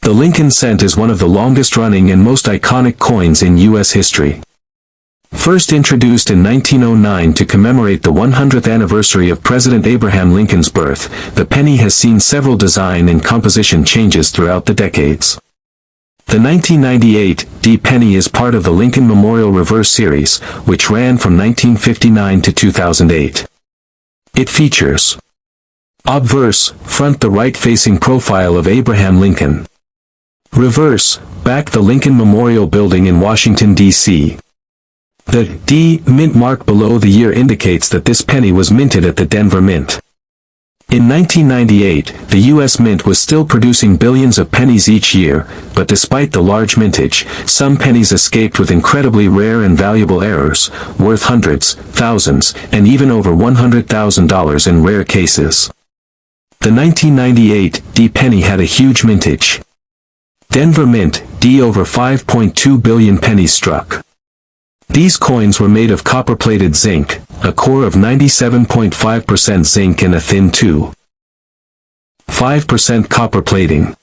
The Lincoln cent is one of the longest-running and most iconic coins in U.S. history. First introduced in 1909 to commemorate the 100th anniversary of President Abraham Lincoln's birth, the penny has seen several design and composition changes throughout the decades. The 1998 D penny is part of the Lincoln Memorial Reverse Series, which ran from 1959 to 2008. It features obverse, front the right-facing profile of Abraham Lincoln. Reverse, back the Lincoln Memorial Building in Washington, D.C. The D mint mark below the year indicates that this penny was minted at the Denver Mint. In 1998, the U.S. Mint was still producing billions of pennies each year, but despite the large mintage, some pennies escaped with incredibly rare and valuable errors, worth hundreds, thousands, and even over $100,000 in rare cases. The 1998 D penny had a huge mintage. Denver Mint, D over 5.2 billion pennies struck. These coins were made of copper-plated zinc, a core of 97.5% zinc and a thin 2.5% copper plating.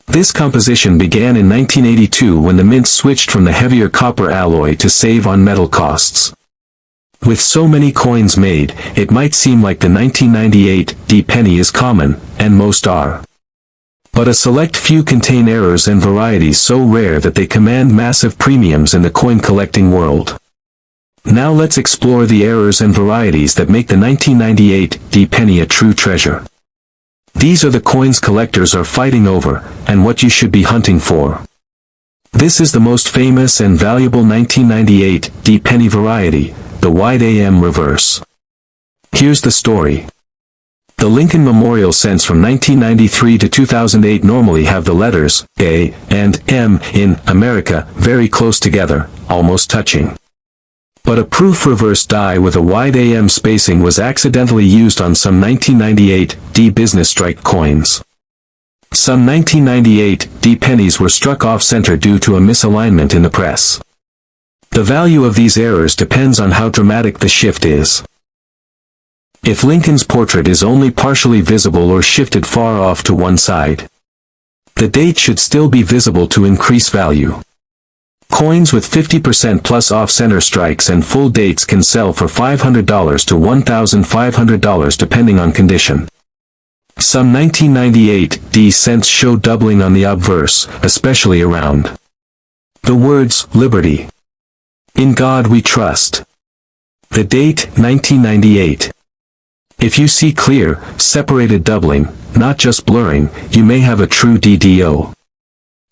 This composition began in 1982 when the mint switched from the heavier copper alloy to save on metal costs. With so many coins made, it might seem like the 1998 D penny is common, and most are. But a select few contain errors and varieties so rare that they command massive premiums in the coin-collecting world. Now let's explore the errors and varieties that make the 1998 D penny a true treasure. These are the coins collectors are fighting over, and what you should be hunting for. This is the most famous and valuable 1998 D penny variety, the wide AM reverse. Here's the story. The Lincoln Memorial cents from 1993 to 2008 normally have the letters A and M in America very close together, almost touching. But a proof reverse die with a wide AM spacing was accidentally used on some 1998 D business strike coins. Some 1998 D pennies were struck off-center due to a misalignment in the press. The value of these errors depends on how dramatic the shift is. If Lincoln's portrait is only partially visible or shifted far off to one side, the date should still be visible to increase value. Coins with 50% plus off-center strikes and full dates can sell for $500 to $1,500 depending on condition. Some 1998 D cents show doubling on the obverse, especially around the words, Liberty. In God we trust. The date, 1998. If you see clear, separated doubling, not just blurring, you may have a true DDO.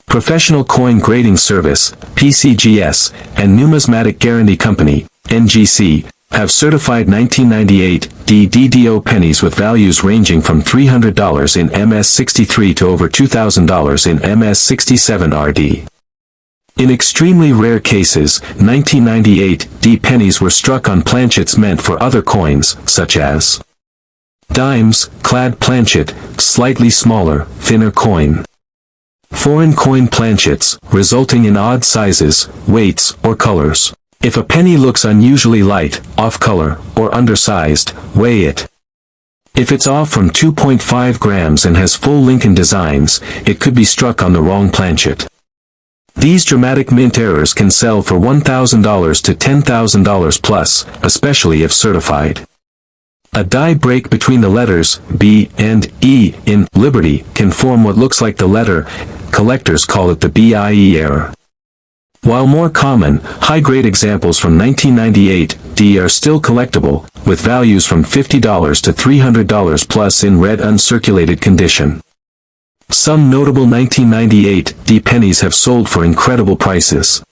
Professional Coin Grading Service, PCGS, and Numismatic Guarantee Company, NGC, have certified 1998 D DDO pennies with values ranging from $300 in MS63 to over $2,000 in MS67 RD. In extremely rare cases, 1998 D pennies were struck on planchets meant for other coins, such as dimes, clad planchet, slightly smaller, thinner coin. Foreign coin planchets, resulting in odd sizes, weights, or colors. If a penny looks unusually light, off-color, or undersized, weigh it. If it's off from 2.5 grams and has full Lincoln designs, it could be struck on the wrong planchet. These dramatic mint errors can sell for $1,000 to $10,000 plus, especially if certified. A die break between the letters B and E in Liberty can form what looks like the letter. Collectors call it the BIE error. While more common, high-grade examples from 1998 D are still collectible, with values from $50 to $300 plus in red uncirculated condition. Some notable 1998 D pennies have sold for incredible prices.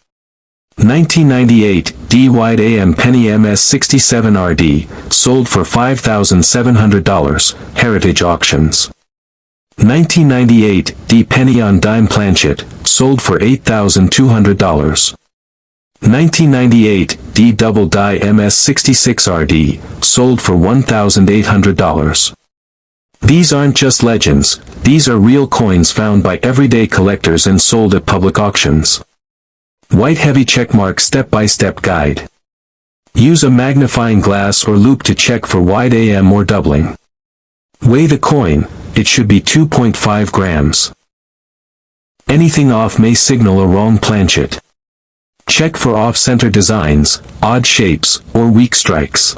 1998 D wide AM penny MS67 RD, sold for $5,700, Heritage Auctions. 1998 D penny on dime planchet, sold for $8,200. 1998 D double die MS66 RD, sold for $1,800. These aren't just legends, these are real coins found by everyday collectors and sold at public auctions. White heavy checkmark step-by-step guide. Use a magnifying glass or loupe to check for wide AM or doubling. Weigh the coin, it should be 2.5 grams. Anything off may signal a wrong planchet. Check for off-center designs, odd shapes, or weak strikes.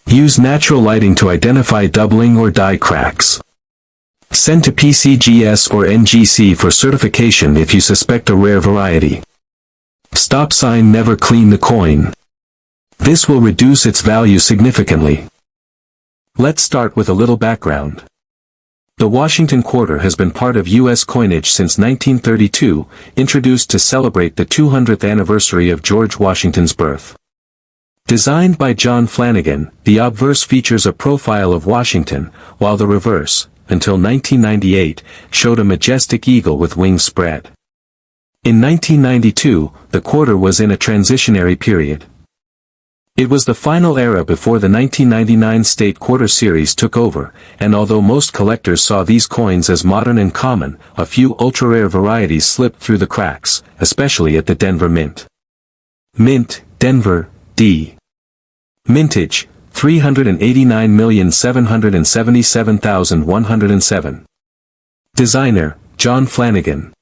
Use natural lighting to identify doubling or die cracks. Send to PCGS or NGC for certification if you suspect a rare variety. Stop sign: never clean the coin. This will reduce its value significantly. Let's start with a little background. The Washington quarter has been part of U.S. coinage since 1932, introduced to celebrate the 200th anniversary of George Washington's birth. Designed by John Flanagan, the obverse features a profile of Washington, while the reverse, until 1998, showed a majestic eagle with wings spread. In 1992, the quarter was in a transitionary period. It was the final era before the 1999 State Quarter Series took over, and although most collectors saw these coins as modern and common, a few ultra-rare varieties slipped through the cracks, especially at the Denver Mint. Mint, Denver, D. Mintage, 389,777,107. Designer, John Flanagan.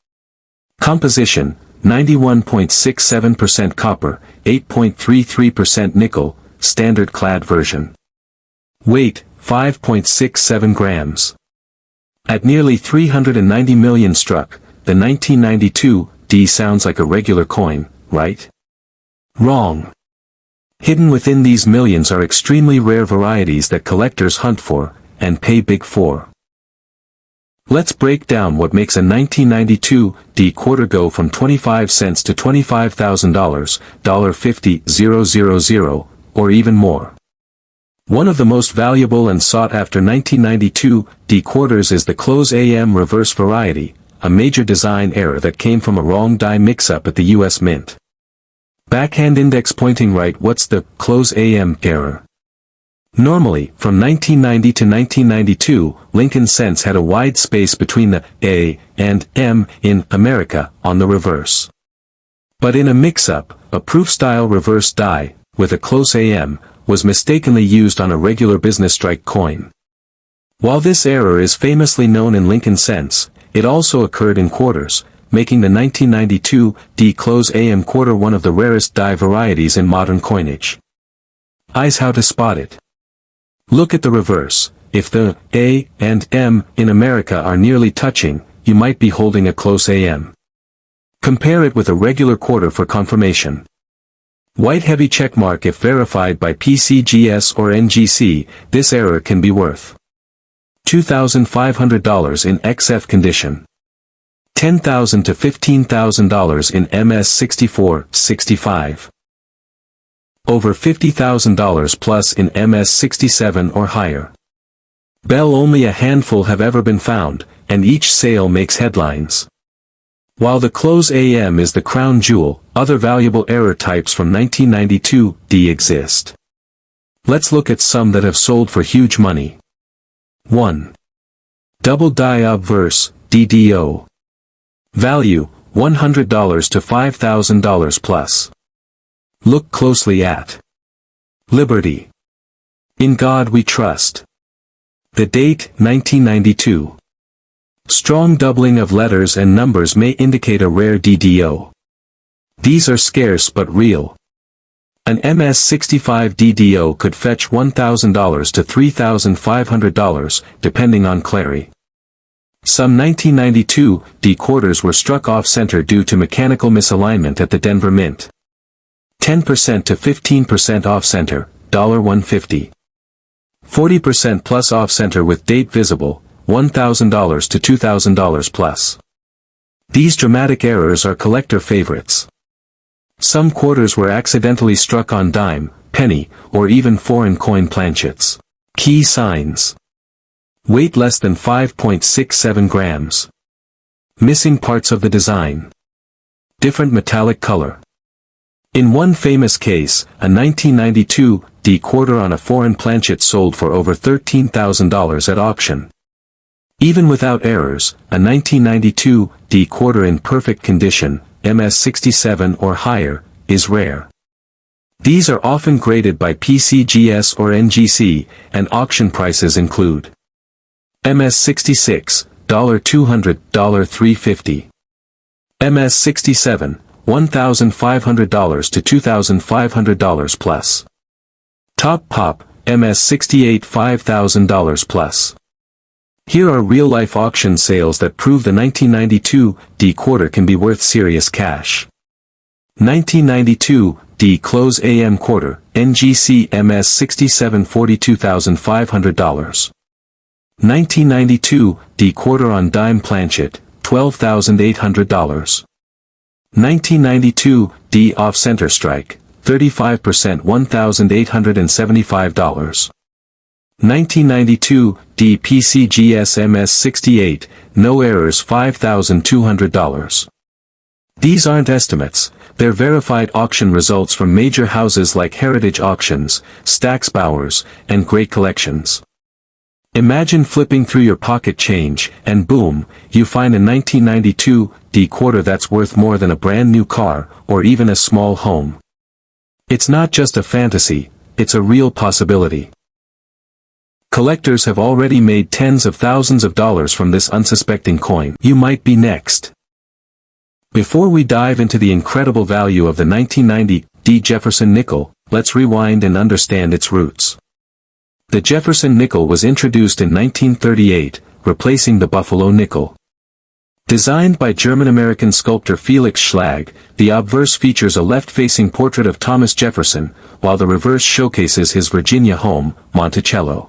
Composition, 91.67% copper, 8.33% nickel, standard clad version. Weight, 5.67 grams. At nearly 390 million struck, the 1992 D sounds like a regular coin, right? Wrong. Hidden within these millions are extremely rare varieties that collectors hunt for, and pay big for. Let's break down what makes a 1992 D quarter go from 25 cents to $25,000, $50,000, or even more. One of the most valuable and sought-after 1992 D quarters is the close AM reverse variety, a major design error that came from a wrong die mix-up at the U.S. Mint. Backhand index pointing right. What's the close AM error? Normally, from 1990 to 1992, Lincoln cents had a wide space between the A and M in America on the reverse. But in a mix-up, a proof-style reverse die, with a close AM, was mistakenly used on a regular business strike coin. While this error is famously known in Lincoln cents, it also occurred in quarters, making the 1992 D close AM quarter one of the rarest die varieties in modern coinage. Eyes: how to spot it. Look at the reverse. If the A and M in America are nearly touching, you might be holding a close AM. Compare it with a regular quarter for confirmation. White heavy checkmark if verified by PCGS or NGC. This error can be worth $2,500 in XF condition, $10,000 to $15,000 in MS64-65. Over $50,000 plus in MS67 or higher. Bell: only a handful have ever been found, and each sale makes headlines. While the close AM is the crown jewel, other valuable error types from 1992 D exist. Let's look at some that have sold for huge money. 1. Double die obverse, DDO. Value, $100 to $5,000 plus. Look closely at Liberty. In God We Trust. The date, 1992. Strong doubling of letters and numbers may indicate a rare DDO. These are scarce but real. An MS65 DDO could fetch $1,000 to $3,500, depending on clarity. Some 1992 D quarters were struck off-center due to mechanical misalignment at the Denver Mint. 10% to 15% off-center, $150. 40% plus off-center with date visible, $1,000 to $2,000 plus. These dramatic errors are collector favorites. Some quarters were accidentally struck on dime, penny, or even foreign coin planchets. Key signs. Weight less than 5.67 grams. Missing parts of the design. Different metallic color. In one famous case, a 1992 D quarter on a foreign planchet sold for over $13,000 at auction. Even without errors, a 1992 D quarter in perfect condition, MS67 or higher, is rare. These are often graded by PCGS or NGC, and auction prices include MS66, $200, $350. MS-67, $1,500 to $2,500 plus. Top Pop, MS-68, $5,000 plus. Here are real-life auction sales that prove the 1992 D quarter can be worth serious cash. 1992 D Close AM quarter, NGC MS-67, $42,500. 1992 D quarter on dime planchet, $12,800. 1992 D off-center strike, 35%, $1,875. 1992 D PCGS MS-68, no errors, $5,200. These aren't estimates, they're verified auction results from major houses like Heritage Auctions, Stack's Bowers, and Great Collections. Imagine flipping through your pocket change, and boom, you find a 1992 D quarter that's worth more than a brand new car, or even a small home. It's not just a fantasy, it's a real possibility. Collectors have already made tens of thousands of dollars from this unsuspecting coin. You might be next. Before we dive into the incredible value of the 1990 D Jefferson nickel, let's rewind and understand its roots. The Jefferson nickel was introduced in 1938, replacing the Buffalo nickel. Designed by German-American sculptor Felix Schlag, the obverse features a left-facing portrait of Thomas Jefferson, while the reverse showcases his Virginia home, Monticello.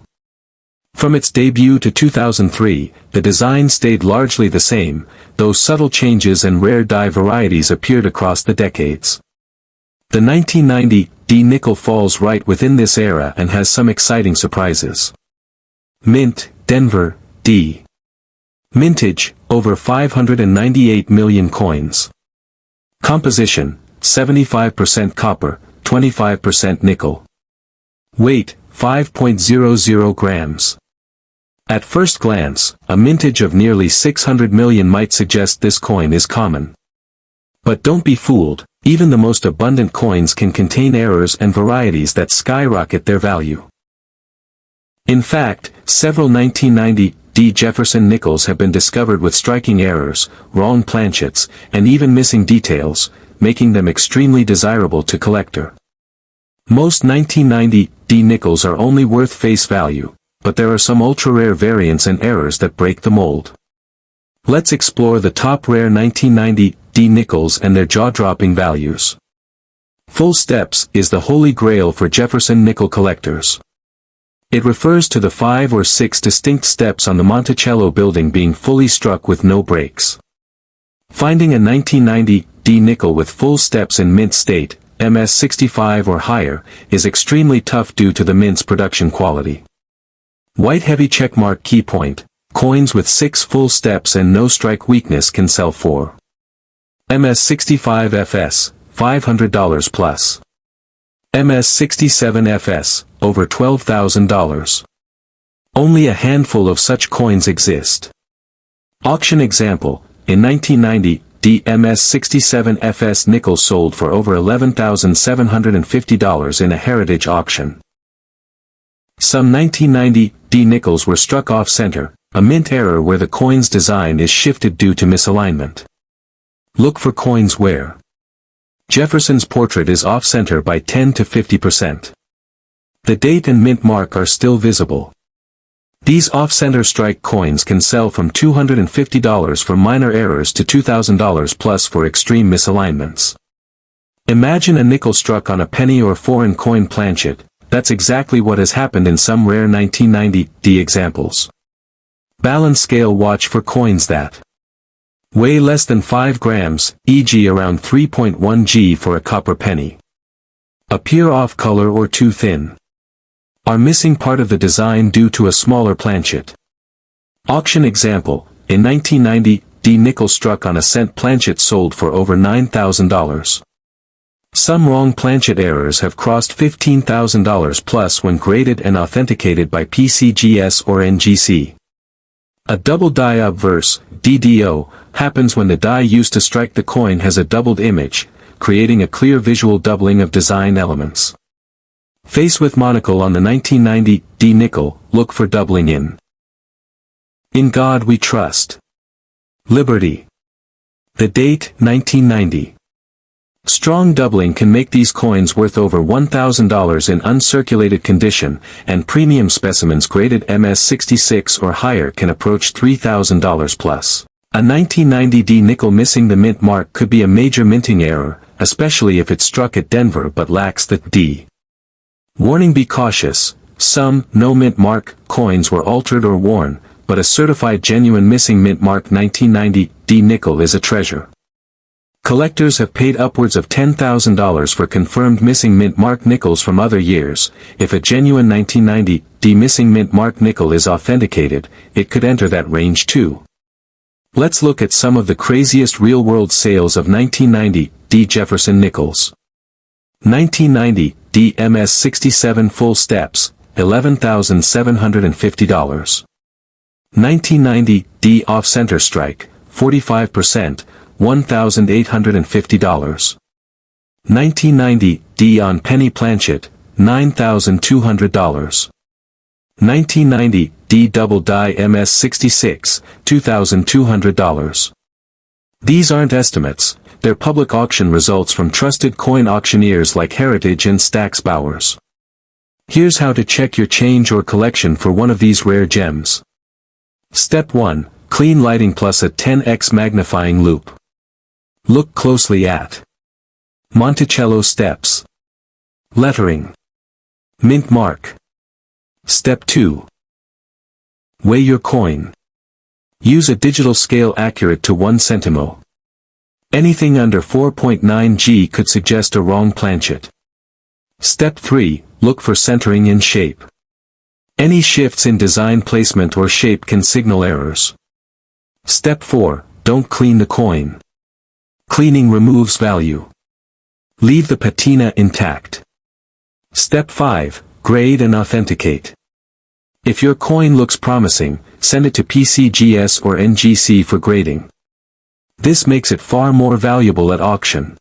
From its debut to 2003, the design stayed largely the same, though subtle changes and rare die varieties appeared across the decades. The 1990 D nickel falls right within this era and has some exciting surprises. Mint, Denver, D. Mintage, over 598 million coins. Composition, 75% copper, 25% nickel. Weight, 5.00 grams. At first glance, a mintage of nearly 600 million might suggest this coin is common. But don't be fooled, even the most abundant coins can contain errors and varieties that skyrocket their value. In fact, several 1990 D Jefferson nickels have been discovered with striking errors, wrong planchets, and even missing details, making them extremely desirable to collector. Most 1990 D nickels are only worth face value, but there are some ultra-rare variants and errors that break the mold. Let's explore the top rare 1990 D nickels and their jaw-dropping values. Full steps is the holy grail for Jefferson nickel collectors. It refers to the 5 or 6 distinct steps on the Monticello building being fully struck with no breaks. Finding a 1990 D nickel with full steps in mint state, MS-65 or higher, is extremely tough due to the mint's production quality. White heavy checkmark key point, coins with 6 full steps and no strike weakness can sell for MS-65 FS, $500 plus. MS-67 FS, over $12,000. Only a handful of such coins exist. Auction example, in 1990, the MS-67 FS nickel sold for over $11,750 in a heritage auction. Some 1990 D nickels were struck off-center, a mint error where the coin's design is shifted due to misalignment. Look for coins where Jefferson's portrait is off-center by 10 to 50%. The date and mint mark are still visible. These off-center strike coins can sell from $250 for minor errors to $2,000 plus for extreme misalignments. Imagine a nickel struck on a penny or foreign coin planchet. That's exactly what has happened in some rare 1990 D examples. Balance scale, watch for coins that weigh less than 5 grams, e.g. around 3.1 g for a copper penny. Appear off color or too thin. Are missing part of the design due to a smaller planchet. Auction example, in 1990, D nickel struck on a cent planchet sold for over $9,000. Some wrong planchet errors have crossed $15,000 plus when graded and authenticated by PCGS or NGC. A double die obverse, DDO, happens when the die used to strike the coin has a doubled image, creating a clear visual doubling of design elements. Face with monocle on the 1990 D nickel, look for doubling in. In God we trust. Liberty. The date, 1990. Strong doubling can make these coins worth over $1,000 in uncirculated condition, and premium specimens graded MS66 or higher can approach $3,000 plus. A 1990 D nickel missing the mint mark could be a major minting error, especially if it struck at Denver but lacks the D. Warning: be cautious. Some no mint mark coins were altered or worn, but a certified genuine missing mint mark 1990 D nickel is a treasure. Collectors have paid upwards of $10,000 for confirmed missing mint mark nickels from other years. If a genuine 1990 D missing mint mark nickel is authenticated, it could enter that range too. Let's look at some of the craziest real-world sales of 1990 D Jefferson nickels. 1990 D MS67 full steps, $11,750. 1990 D off-center strike, 45%, $1,850. 1990 D on penny planchet, $9,200. 1990 D double die MS66, $2,200. These aren't estimates, they're public auction results from trusted coin auctioneers like Heritage and Stack's Bowers. Here's how to check your change or collection for one of these rare gems. Step 1. Clean lighting plus a 10x magnifying loupe. Look closely at Monticello steps. Lettering. Mint mark. Step 2. Weigh your coin. Use a digital scale accurate to 1 centimo. Anything under 4.9 G could suggest a wrong planchet. Step 3. Look for centering in shape. Any shifts in design, placement or shape can signal errors. Step 4. Don't clean the coin. Cleaning removes value. Leave the patina intact. Step 5. Grade and authenticate. If your coin looks promising, send it to PCGS or NGC for grading. This makes it far more valuable at auction.